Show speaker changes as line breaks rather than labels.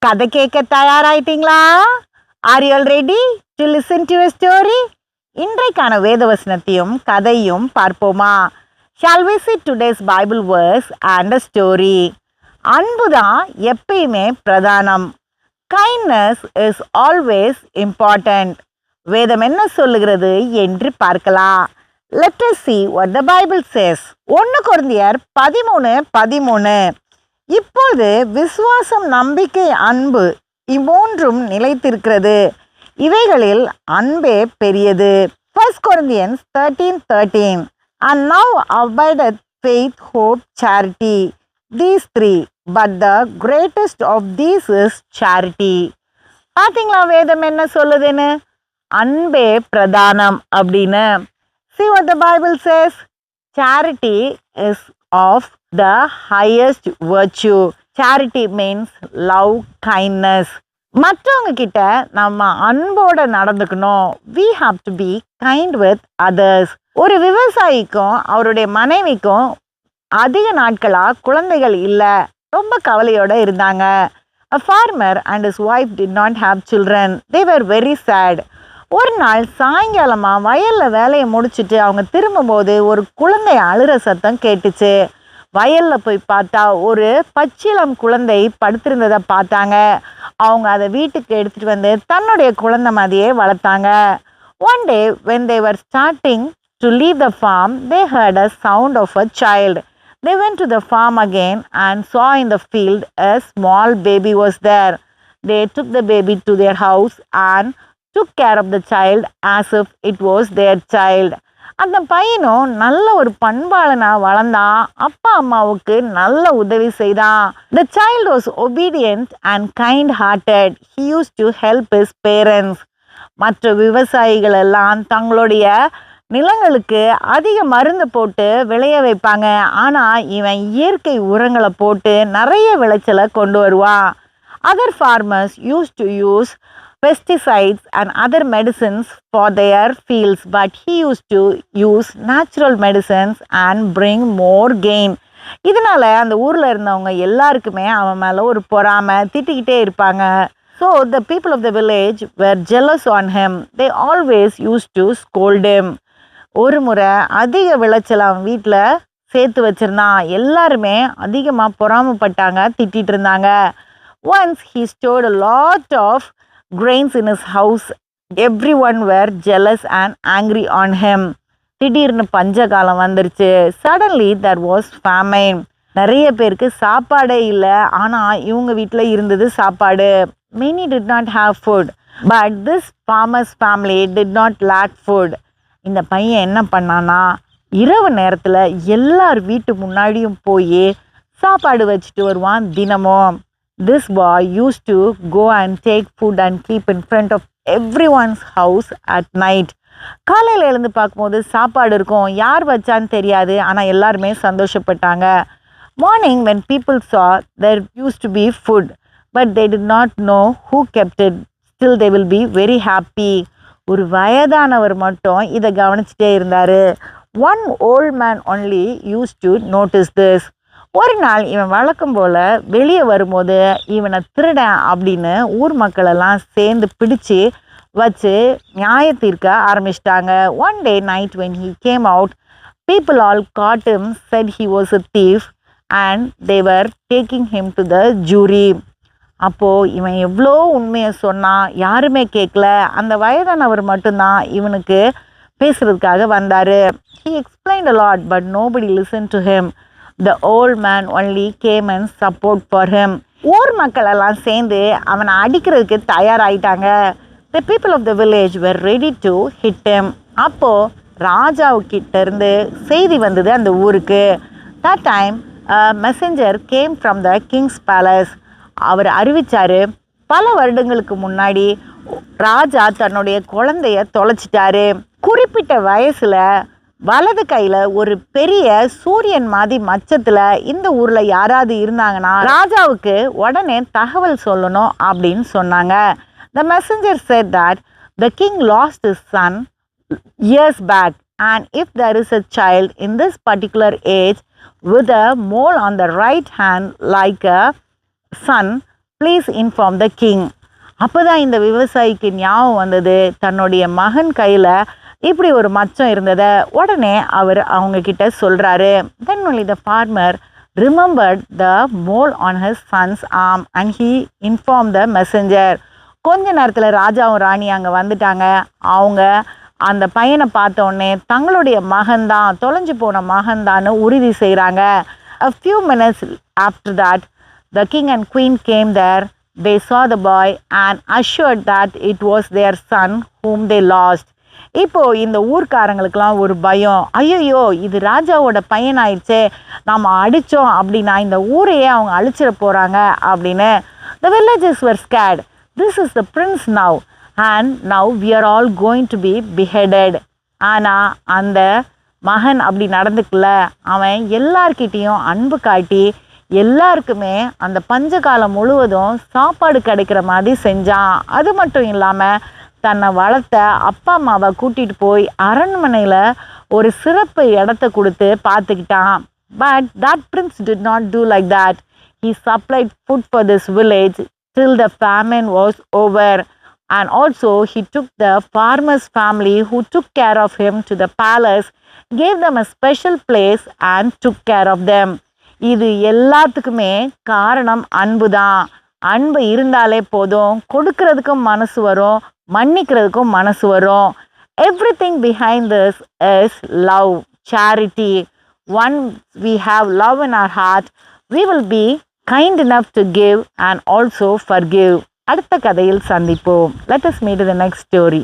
கதை கேட்க தயாராயிட்டீங்களா? Are you all ready to listen to a story? இன்றைக்கான வேதவசனத்தையும் கதையும் பார்ப்போமா? Shall we see today's Bible verse and a story? அன்புதான் எப்பயுமே பிரதானம். Kindness is always important. வேதம் என்ன சொல்லுகிறது என்று பார்க்கலாம். Let us see what the Bible says. 1 கொரிந்தியர் 13:13. இப்போது விசுவாசம், நம்பிக்கை, அன்பு இம்மூன்றும் நிலைத்திருக்கிறது. இவைகளில் அன்பே பெரியது. 1 Corinthians 13:13. And now abideth faith, hope, charity. These three, but the greatest of these is charity. பார்த்தீங்களா வேதம் என்ன சொல்லுதுன்னு? அன்பே பிரதானம் அப்படின்னு. See what the Bible says. Charity is of the highest virtue. Charity means love, kindness. மற்றவங்க கிட்ட நம்ம அன்போட நடந்துக்கணும். We have to be kind with others. ஒரு விவசாயிக்கும் அவருடைய மனைவிக்கும் அதிக நாட்களா குழந்தைகள் இல்லை. ரொம்ப கவலையோட இருந்தாங்க. A farmer and his wife did not have children. They were very sad. ஒரு நாள் சாயங்காலமா வயல்ல வேலையை முடிச்சுட்டு அவங்க திரும்பும்போது ஒரு குழந்தை அழுற சத்தம் கேட்டுச்சு. வயல்ல போய் பார்த்தா ஒரு பச்சிளம் குழந்தை படுத்திருந்ததை பார்த்தாங்க. அவங்க அதை வீட்டுக்கு எடுத்துட்டு வந்து தன்னுடைய குழந்தை மாதிரியே வளர்த்தாங்க. One day when they were starting to leave the farm, they heard a sound of a child. They went to the farm again and saw in the field a small baby was there. They took the baby to their house and took care of the child as if it was their child. அந்த பையனும் நல்ல ஒரு பண்பாளனா வளர்ந்தான். அப்பா அம்மாவுக்கு நல்ல உதவி செய்தான். The child was obedient and kind-hearted. He used to help his parents. மற்ற விவசாயிகள் எல்லாம் தங்களுடைய நிலங்களுக்கு அதிக மருந்து போட்டு விளைய வைப்பாங்க. ஆனால் இவன் இயற்கை உரங்களை போட்டு நிறைய விளைச்சலை கொண்டு வருவான். Other farmers used to use pesticides and other medicines for their fields, but he used to use natural medicines and bring more gain. இதனால அந்த ஊரில் இருந்தவங்க எல்லாருக்குமே அவன் மேலே ஒரு பொறாமை, திட்டிக்கிட்டே இருப்பாங்க. So the people of the village were jealous on him. They always used to scold him. ஒரு முறை அதிக விளைச்சல் அவன் வீட்டில் சேர்த்து வச்சிருந்தான். எல்லாருமே அதிகமாக பொறாமப்பட்டாங்க, திட்டிகிட்டு இருந்தாங்க. Once he stored a lot of grains in his house. Everyone were jealous and angry on him. திடீர்னு பஞ்சகாலம் வந்துருச்சு. Suddenly there was famine. நிறைய பேருக்கு சாப்பாடே இல்லை. ஆனால் இவங்க வீட்டில் இருந்தது சாப்பாடு. Many did not have food. But this farmer's family did not lack food. இந்த பையன் என்ன பண்ணானா, இரவு நேரத்தில் எல்லார் வீட்டு முன்னாடியும் போய் சாப்பாடு வச்சுட்டு வருவான் தினமும். This boy used to go and take food and keep in front of everyone's house at night. காலையில் எழுந்து பார்க்கும்போது சாப்பாடு இருக்கும். யார் வச்சான்னு தெரியாது, ஆனால் எல்லாருமே சந்தோஷப்பட்டாங்க. Morning when people saw there used to be food, but they did not know who kept it. Still they will be very happy. ஒரு வயதானவர் மட்டும் இதை கவனிச்சுட்டே இருந்தார். One old man only used to notice this. ஒரு நாள் இவன் வழக்கம் போல் வெளியே வரும்போது இவனை திருடன் அப்படின்னு ஊர் மக்களெல்லாம் சேர்ந்து பிடிச்சி வச்சு நியாய தீர்க்க ஆரம்பிச்சிட்டாங்க. One day night when he came out, people all caught him, said he was a thief and they were taking him to the jury. அப்போது இவன் எவ்வளோ உண்மையை சொன்னான், யாருமே கேட்கல. அந்த வயதானவர் மட்டும்தான் இவனுக்கு பேசுறதுக்காக வந்தார். He explained a lot but nobody listened to him. The old man only came and support for him. ஊர் மக்கள் எல்லாம் சேர்ந்து அவனை அடிக்கிறதுக்கு தயாராயிட்டாங்க. The people of the village were ready to hit him. அப்போது ராஜாவுக்கிட்ட இருந்து செய்தி வந்தது அந்த ஊருக்கு. That time a messenger came from the king's palace. அவர் அறிவிச்சாரு, பல வருடங்களுக்கு முன்னாடி ராஜா தன்னுடைய குழந்தைய தொலைச்சிட்டாரு. குறிப்பிட்ட வயசுல வலது கையில் ஒரு பெரிய சூரியன் மாதிரி மச்சத்தில் இந்த ஊரில் யாராவது இருந்தாங்கன்னா ராஜாவுக்கு உடனே தகவல் சொல்லணும் அப்படின்னு சொன்னாங்க. The messenger said that the king lost his son years back, and if there is a child in this particular age with a mole on the right hand like a son, please inform the king. அப்போ தான் இந்த விவசாயிக்கு ஞாபகம் வந்தது, தன்னுடைய மகன் கையில் இப்படி ஒரு மச்சம் இருந்ததை. உடனே அவர் அவங்க கிட்ட சொல்கிறாரு. தென் only the farmer remembered the mole on his son's arm and he informed the messenger. கொஞ்ச நேரத்தில் ராஜாவும் ராணி அங்கே வந்துட்டாங்க. அவங்க அந்த பையனை பார்த்த உடனே தங்களுடைய மகன்தான், தொலைஞ்சு போன மகன்தான்னு உறுதி செய்கிறாங்க. A few minutes after that, the king and queen came there. They saw the boy and assured that it was their son whom they lost. இப்போ இந்த ஊர்க்காரங்களுக்கெல்லாம் ஒரு பயம். ஐயோ, இது ராஜாவோட பையன் ஆயிடுச்சே, நம்ம அடித்தோம் அப்படின்னா இந்த ஊரையே அவங்க அழிச்சிட போகிறாங்க அப்படின்னு. The villagers were scared. This is the prince now and now we are all going to be beheaded. ஆனால் அந்த மகன் அப்படி நடந்துக்கல. அவன் எல்லார்கிட்டேயும் அன்பு காட்டி எல்லாருக்குமே அந்த பஞ்சகாலம் முழுவதும் சாப்பாடு கிடைக்கிற மாதிரி செஞ்சான். அது மட்டும் இல்லாமல் தன்னை வளர்த்த அப்பா அம்மாவை கூட்டிகிட்டு போய் அரண்மனையில் ஒரு சிறப்பு இடத்த கொடுத்து பார்த்துக்கிட்டான். But that prince did not do like that. He supplied food for this village till the famine was over. And also he took the farmer's family who took care of him to the palace, gave them a special place and took care of them. இது எல்லாத்துக்குமே காரணம் அன்பு தான். அன்பு இருந்தாலே போதும், கொடுக்கறதுக்கும் மனசு வரும், மன்னிக்கிறதுக்கும் மனசு வரும். Everything behind this is love, charity. Once we have love in our heart, we will be kind enough to give and also forgive. அடுத்த கதையில் சந்திப்போம். Let us meet in the next story.